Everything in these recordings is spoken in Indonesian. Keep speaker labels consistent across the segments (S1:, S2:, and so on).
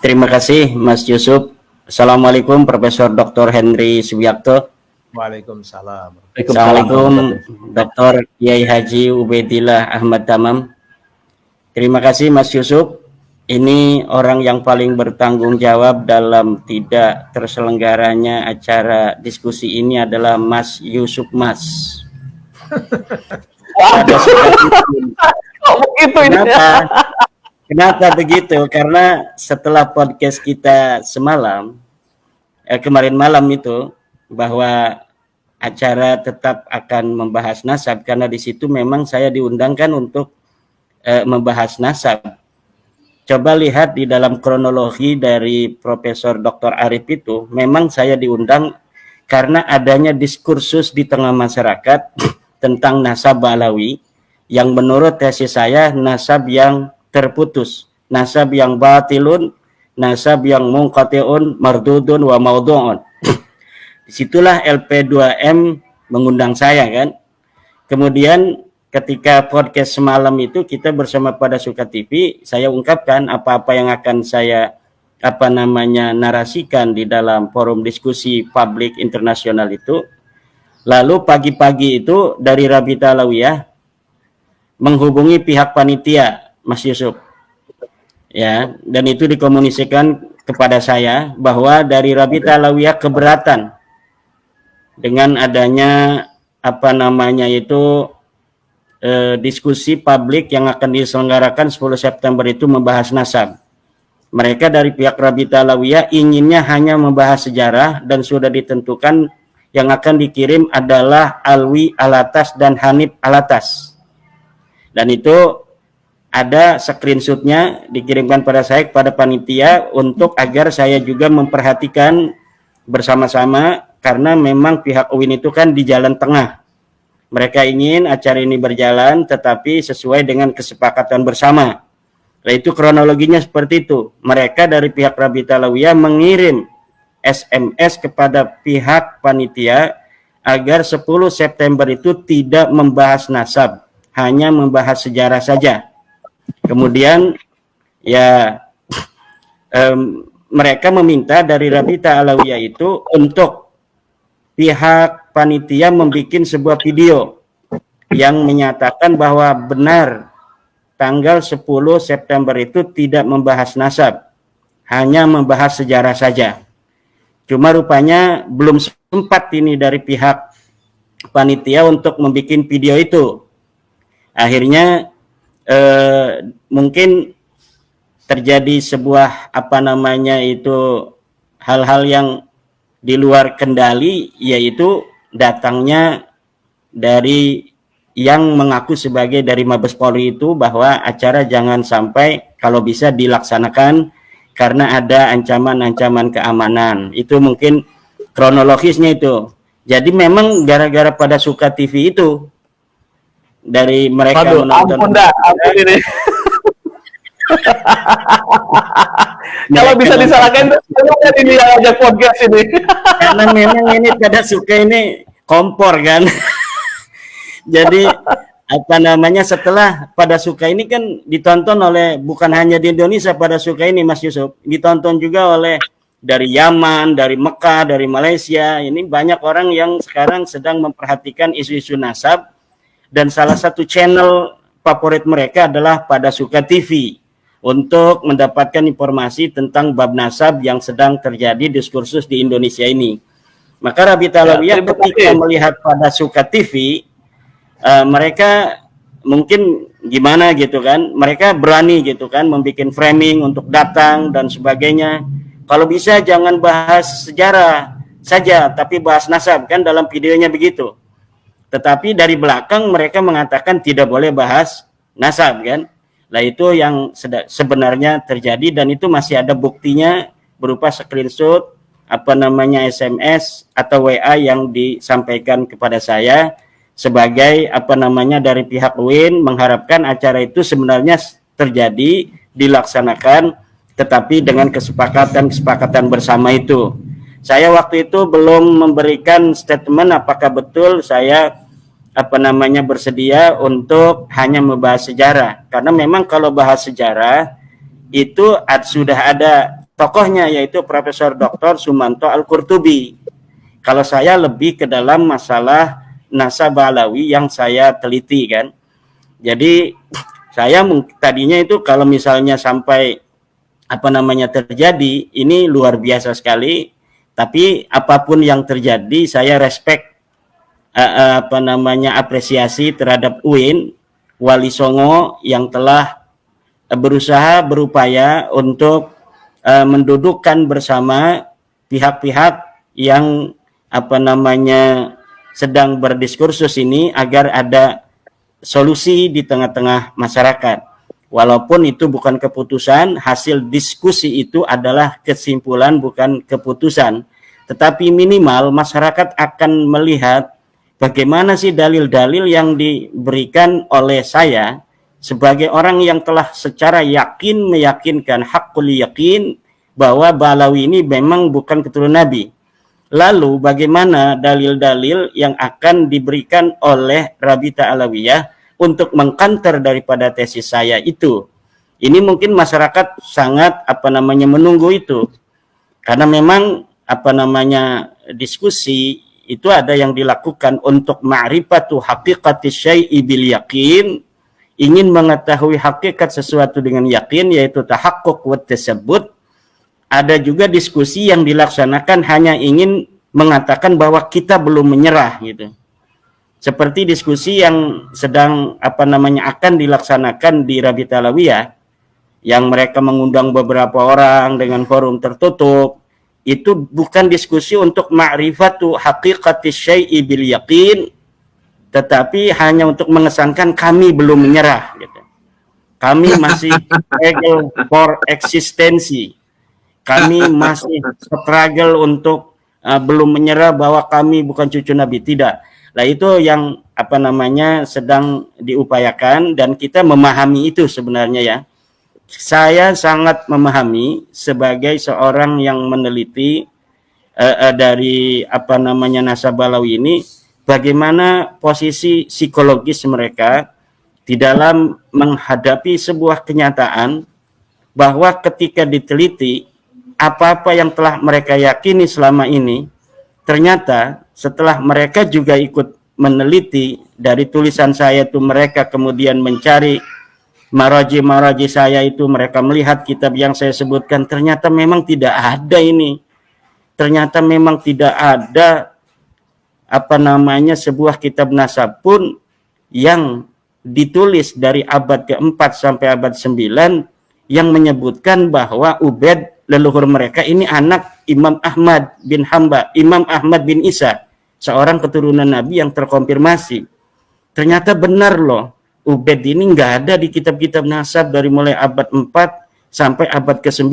S1: Terima kasih Mas Yusuf. Assalamualaikum Profesor Dr. Henry Subiakto.
S2: Waalaikumsalam.
S1: Assalamualaikum Dr. Kiai Haji Ubaidillah Ahmad Tamam. Terima kasih Mas Yusuf. Ini orang yang paling bertanggung jawab dalam tidak terselenggaranya acara diskusi ini adalah Mas Yusuf Mas. Kenapa begitu? Karena setelah podcast kita semalam, kemarin malam itu, bahwa acara tetap akan membahas nasab, karena di situ memang saya diundangkan untuk membahas nasab. Coba lihat di dalam kronologi dari Profesor Dr. Arif itu, memang saya diundang karena adanya diskursus di tengah masyarakat tentang nasab Alawi, yang menurut tesis saya nasab yang terputus, nasab yang batilun, nasab yang munqati'un, mardudun wa maudhu'un. Disitulah LP2M mengundang saya kan. Kemudian ketika podcast semalam itu kita bersama pada Suka TV, saya ungkapkan apa-apa yang akan saya narasikan di dalam forum diskusi publik internasional itu. Lalu pagi-pagi itu dari Rabita Alawiyah menghubungi pihak panitia, Mas Yusuf, ya, dan itu dikomunikasikan kepada saya bahwa dari Rabita Alawiyah keberatan dengan adanya diskusi publik yang akan diselenggarakan 10 September itu membahas nasab. Mereka dari pihak Rabita Alawiyah inginnya hanya membahas sejarah dan sudah ditentukan yang akan dikirim adalah Alwi Alatas dan Hanif Alatas. Dan itu ada screenshotnya dikirimkan pada saya kepada panitia untuk agar saya juga memperhatikan bersama-sama, karena memang pihak UIN itu kan di jalan tengah. Mereka ingin acara ini berjalan tetapi sesuai dengan kesepakatan bersama. Nah, itu kronologinya seperti itu. Mereka dari pihak Rabita Alawiyah mengirim SMS kepada pihak panitia agar 10 September itu tidak membahas nasab, hanya membahas sejarah saja. Kemudian ya mereka meminta dari Rabita Alawiyah itu untuk pihak panitia membuat sebuah video yang menyatakan bahwa benar tanggal 10 September itu tidak membahas nasab, hanya membahas sejarah saja. Cuma rupanya belum sempat ini dari pihak panitia untuk membuat video itu. Akhirnya mungkin terjadi sebuah hal-hal yang di luar kendali, yaitu datangnya dari yang mengaku sebagai dari Mabes Polri itu bahwa acara jangan sampai kalau bisa dilaksanakan karena ada ancaman-ancaman keamanan. Itu mungkin kronologisnya itu. Jadi memang gara-gara pada Suka TV itu dari mereka menonton.
S3: Ampun ini. Kalau bisa disalahkan ini yang ajak podcast ini.
S1: Karena memang ini pada Suka ini kompor kan. Jadi setelah pada Suka ini kan ditonton oleh bukan hanya di Indonesia, pada Suka ini Mas Yusuf, ditonton juga oleh dari Yaman, dari Mekah, dari Malaysia. Ini banyak orang yang sekarang sedang memperhatikan isu-isu nasab. Dan salah satu channel favorit mereka adalah pada Suka TV untuk mendapatkan informasi tentang bab nasab yang sedang terjadi diskursus di Indonesia ini. Maka Rabita Alawiyah ketika melihat pada Suka TV, mereka mungkin gimana gitu kan, mereka berani gitu kan membuat framing untuk datang dan sebagainya. Kalau bisa jangan bahas sejarah saja, tapi bahas nasab, kan dalam videonya begitu. Tetapi dari belakang mereka mengatakan tidak boleh bahas nasab kan. Nah itu yang sebenarnya terjadi, dan itu masih ada buktinya berupa screenshot SMS atau WA yang disampaikan kepada saya sebagai dari pihak UIN mengharapkan acara itu sebenarnya terjadi, dilaksanakan, tetapi dengan kesepakatan bersama itu. Saya waktu itu belum memberikan statement apakah betul saya bersedia untuk hanya membahas sejarah, karena memang kalau bahas sejarah itu sudah ada tokohnya, yaitu Profesor Dr. Sumanto Al-Qurtubi. Kalau saya lebih ke dalam masalah nasab Alawi yang saya teliti kan. Jadi saya tadinya itu kalau misalnya sampai terjadi, ini luar biasa sekali. Tapi apapun yang terjadi, saya respect apresiasi terhadap UIN Wali Songo yang telah berupaya untuk mendudukkan bersama pihak-pihak yang sedang berdiskursus ini agar ada solusi di tengah-tengah masyarakat. Walaupun itu bukan keputusan, hasil diskusi itu adalah kesimpulan bukan keputusan. Tetapi minimal masyarakat akan melihat bagaimana sih dalil-dalil yang diberikan oleh saya sebagai orang yang telah secara yakin meyakinkan hakul yakin bahwa Balawi ini memang bukan keturunan Nabi. Lalu bagaimana dalil-dalil yang akan diberikan oleh Rabita Alawiyah untuk mengkanter daripada tesis saya itu? Ini mungkin masyarakat sangat menunggu itu. Karena memang diskusi itu ada yang dilakukan untuk ma'rifatu haqiqati syai'i bil yakin, ingin mengetahui hakikat sesuatu dengan yakin, yaitu tahaqquq wa tasabbut. Ada juga diskusi yang dilaksanakan hanya ingin mengatakan bahwa kita belum menyerah gitu. Seperti diskusi yang sedang akan dilaksanakan di Rabita Alawiyah, yang mereka mengundang beberapa orang dengan forum tertutup. Itu bukan diskusi untuk ma'rifatu haqiqati syai'i bil yaqin, tetapi hanya untuk mengesankan kami belum menyerah gitu. Kami masih struggle for eksistensi. Kami masih struggle untuk belum menyerah bahwa kami bukan cucu Nabi. Tidak. Nah, itu yang sedang diupayakan, dan kita memahami itu sebenarnya ya. Saya sangat memahami sebagai seorang yang meneliti dari nasab Balawi ini, bagaimana posisi psikologis mereka di dalam menghadapi sebuah kenyataan bahwa ketika diteliti apa-apa yang telah mereka yakini selama ini, ternyata setelah mereka juga ikut meneliti dari tulisan saya itu, mereka kemudian mencari maraji saya itu, mereka melihat kitab yang saya sebutkan, ternyata memang tidak ada ini. Ternyata memang tidak ada sebuah kitab nasab pun yang ditulis dari abad ke-4 sampai abad 9 yang menyebutkan bahwa Ubaid leluhur mereka ini anak Imam Ahmad bin Hambal, Imam Ahmad bin Isa, seorang keturunan Nabi yang terkonfirmasi. Ternyata benar loh, Ubaid ini nggak ada di kitab-kitab nasab dari mulai abad 4 sampai abad ke-9.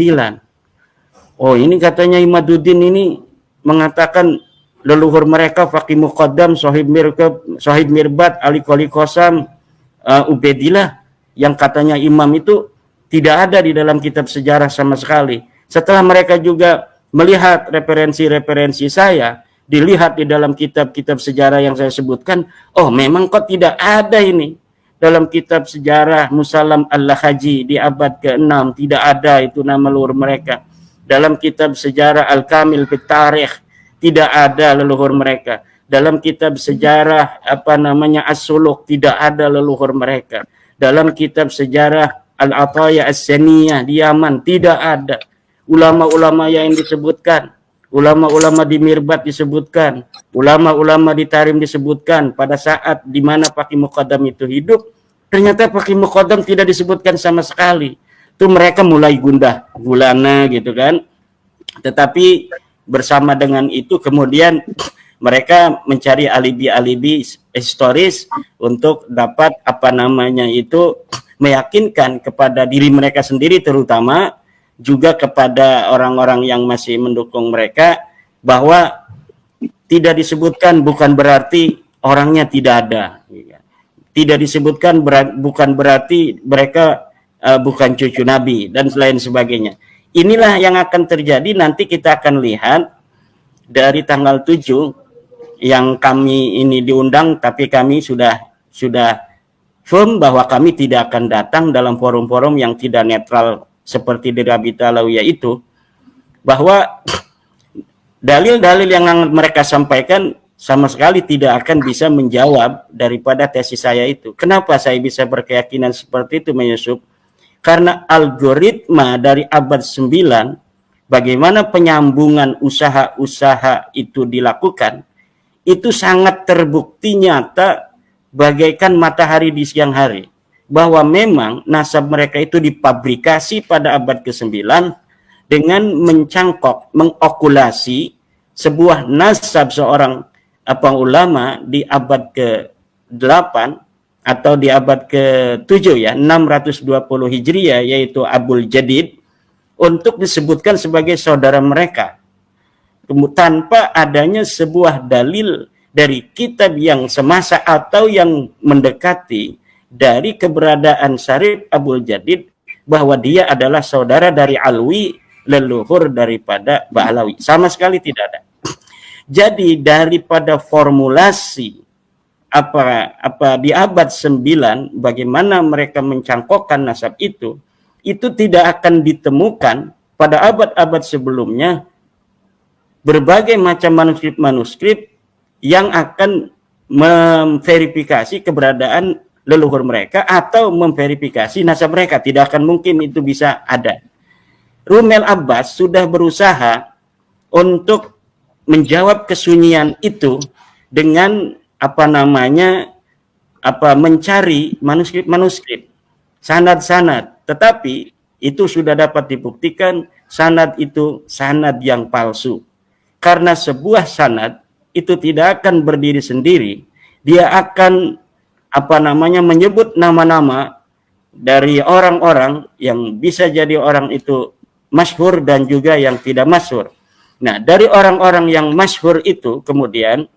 S1: Oh, ini katanya Imaduddin ini mengatakan leluhur mereka Faqih Muqaddam, Sohib Mirbat, Ali Qoli Qasam, Ubaidillah, yang katanya imam itu tidak ada di dalam kitab sejarah sama sekali. Setelah mereka juga melihat referensi-referensi saya, dilihat di dalam kitab-kitab sejarah yang saya sebutkan, oh memang kok tidak ada ini. Dalam kitab sejarah Musallam Al-Lahaji di abad ke-6 tidak ada itu nama leluhur mereka. Dalam kitab sejarah Al-Kamil Fit Tarikh tidak ada leluhur mereka. Dalam kitab sejarah As-Suluk tidak ada leluhur mereka. Dalam kitab sejarah Al-Ataya As-Saniyah di Yaman tidak ada. Ulama-ulama yang disebutkan, ulama-ulama di Mirbat disebutkan, ulama-ulama di Tarim disebutkan pada saat di mana Faqih Muqaddam itu hidup, ternyata Faqih Muqaddam tidak disebutkan sama sekali. Itu mereka mulai gundah gulana gitu kan. Tetapi bersama dengan itu kemudian mereka mencari alibi-alibi historis untuk dapat meyakinkan kepada diri mereka sendiri, terutama juga kepada orang-orang yang masih mendukung mereka, bahwa tidak disebutkan bukan berarti orangnya tidak ada. Tidak disebutkan bukan berarti mereka bukan cucu Nabi dan lain sebagainya. Inilah yang akan terjadi nanti. Kita akan lihat dari tanggal 7 yang kami ini diundang, tapi kami sudah firm bahwa kami tidak akan datang dalam forum-forum yang tidak netral seperti di Rabita Alawiyah itu. bahwa dalil-dalil yang mereka sampaikan sama sekali tidak akan bisa menjawab daripada tesis saya itu. Kenapa saya bisa berkeyakinan seperti itu, Yusuf? Karena algoritma dari abad 9, bagaimana penyambungan usaha-usaha itu dilakukan, itu sangat terbukti nyata bagaikan matahari di siang hari. Bahwa memang nasab mereka itu dipabrikasi pada abad ke-9 dengan mencangkok, mengokulasi sebuah nasab seorang ulama di abad ke-8 atau di abad ke-7 ya, 620 Hijriah, yaitu Abul Jadid, untuk disebutkan sebagai saudara mereka tanpa adanya sebuah dalil dari kitab yang semasa atau yang mendekati dari keberadaan Syarif Abul Jadid bahwa dia adalah saudara dari Alwi, leluhur daripada Ba'alawi. Sama sekali tidak ada. Jadi daripada formulasi di abad 9 bagaimana mereka mencangkokkan nasab itu tidak akan ditemukan pada abad-abad sebelumnya berbagai macam manuskrip-manuskrip yang akan memverifikasi keberadaan leluhur mereka atau memverifikasi nasab mereka. Tidak akan mungkin itu bisa ada. Rumel Abbas sudah berusaha untuk menjawab kesunyian itu dengan mencari manuskrip-manuskrip, sanad-sanad, tetapi itu sudah dapat dibuktikan sanad itu sanad yang palsu. Karena sebuah sanad itu tidak akan berdiri sendiri, dia akan menyebut nama-nama dari orang-orang yang bisa jadi orang itu masyhur dan juga yang tidak masyhur. Nah, dari orang-orang yang masyhur itu kemudian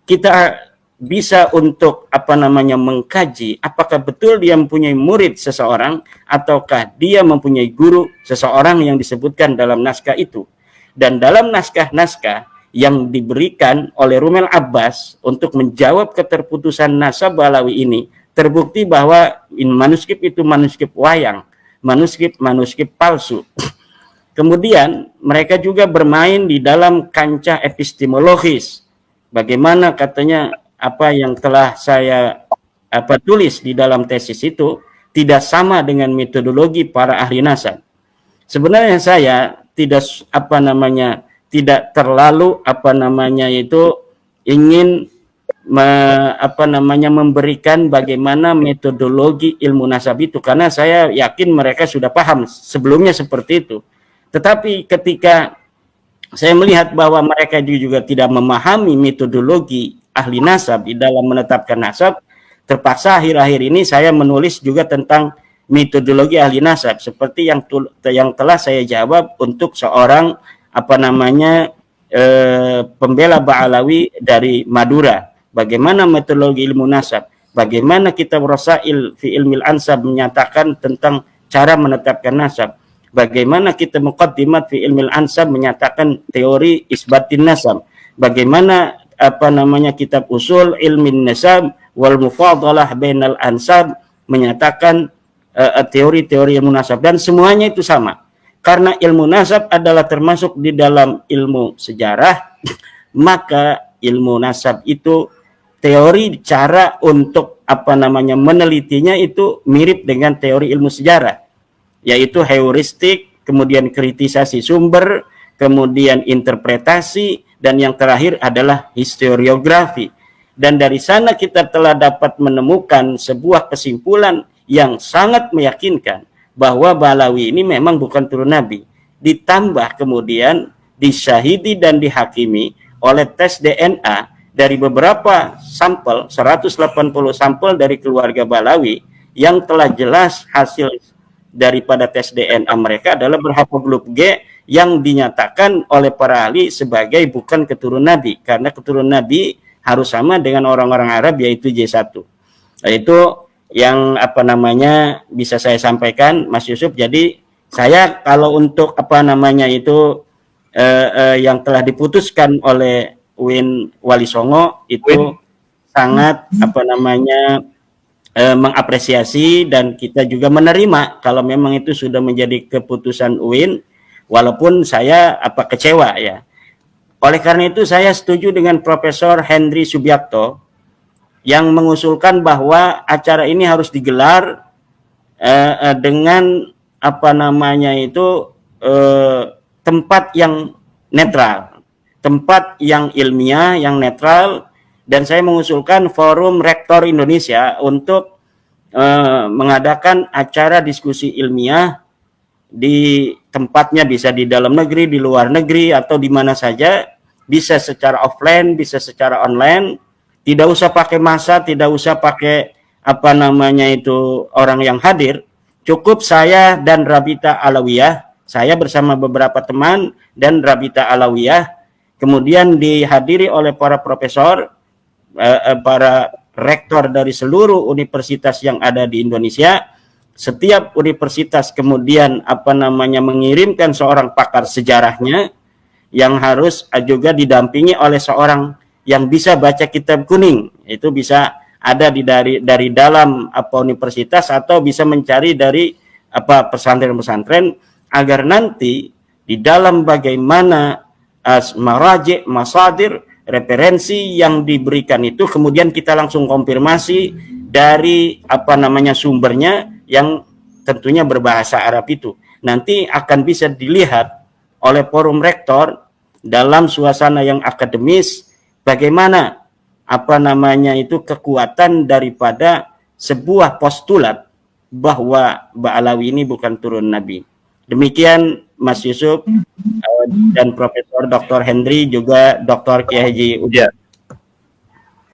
S1: kita bisa untuk mengkaji apakah betul dia mempunyai murid seseorang ataukah dia mempunyai guru seseorang yang disebutkan dalam naskah itu. Dan dalam naskah-naskah yang diberikan oleh Rumel Abbas untuk menjawab keterputusan nasab Ba'alawi ini, terbukti bahwa manuskrip itu manuskrip wayang, manuskrip palsu. Kemudian mereka juga bermain di dalam kancah epistemologis. Bagaimana katanya apa yang telah saya tulis di dalam tesis itu tidak sama dengan metodologi para ahli nasab. Sebenarnya saya tidak tidak terlalu ingin memberikan bagaimana metodologi ilmu nasab itu, karena saya yakin mereka sudah paham sebelumnya seperti itu. Tetapi ketika saya melihat bahwa mereka juga tidak memahami metodologi ahli nasab di dalam menetapkan nasab, terpaksa akhir-akhir ini saya menulis juga tentang metodologi ahli nasab seperti yang telah saya jawab untuk seorang pembela Ba'alawi dari Madura. Bagaimana metodologi ilmu nasab, bagaimana kitab Rasail fi Ilmil Ansab menyatakan tentang cara menetapkan nasab, bagaimana kitab Muqaddimat fi Ilmil Ansab menyatakan teori isbatin nasab, bagaimana kitab Usul Ilmin Nasab wal Mufadalah Bainal Ansab menyatakan teori-teori ilmu nasab, dan semuanya itu sama. Karena ilmu nasab adalah termasuk di dalam ilmu sejarah, maka ilmu nasab itu teori cara untuk menelitinya itu mirip dengan teori ilmu sejarah, yaitu heuristik, kemudian kritisasi sumber, kemudian interpretasi, dan yang terakhir adalah historiografi. Dan dari sana kita telah dapat menemukan sebuah kesimpulan yang sangat meyakinkan bahwa Ba'alawi ini memang bukan turun Nabi. Ditambah kemudian disyahidi dan dihakimi oleh tes DNA dari beberapa sampel, 180 sampel dari keluarga Ba'alawi, yang telah jelas hasil daripada tes DNA mereka adalah berhaplogrup G yang dinyatakan oleh para ahli sebagai bukan keturunan Nabi, karena keturunan Nabi harus sama dengan orang-orang Arab, yaitu J1. Nah, itu yang bisa saya sampaikan, Mas Yusuf. Jadi saya kalau untuk yang telah diputuskan oleh UIN Wali Songo itu sangat mengapresiasi, dan kita juga menerima kalau memang itu sudah menjadi keputusan UIN. walaupun saya kecewa ya. Oleh karena itu saya setuju dengan Profesor Henry Subiakto yang mengusulkan bahwa acara ini harus digelar dengan tempat yang netral, tempat yang ilmiah, yang netral, dan saya mengusulkan Forum Rektor Indonesia untuk mengadakan acara diskusi ilmiah di tempatnya, bisa di dalam negeri, di luar negeri, atau di mana saja, bisa secara offline, bisa secara online, tidak usah pakai massa, tidak usah pakai orang yang hadir, cukup saya dan Rabita Alawiyah, saya bersama beberapa teman dan Rabita Alawiyah, kemudian dihadiri oleh para profesor, para rektor dari seluruh universitas yang ada di Indonesia. Setiap universitas kemudian mengirimkan seorang pakar sejarahnya yang harus juga didampingi oleh seorang yang bisa baca kitab kuning. Itu bisa ada dari dalam universitas atau bisa mencari dari pesantren-pesantren, agar nanti di dalam bagaimana maraji, masadir, referensi yang diberikan itu kemudian kita langsung konfirmasi dari sumbernya yang tentunya berbahasa Arab itu. Nanti akan bisa dilihat oleh forum rektor dalam suasana yang akademis bagaimana kekuatan daripada sebuah postulat bahwa Ba'alawi ini bukan turun Nabi. Demikian Mas Yusuf dan Profesor Dr. Henry, juga Dr. Kiai Haji Uda.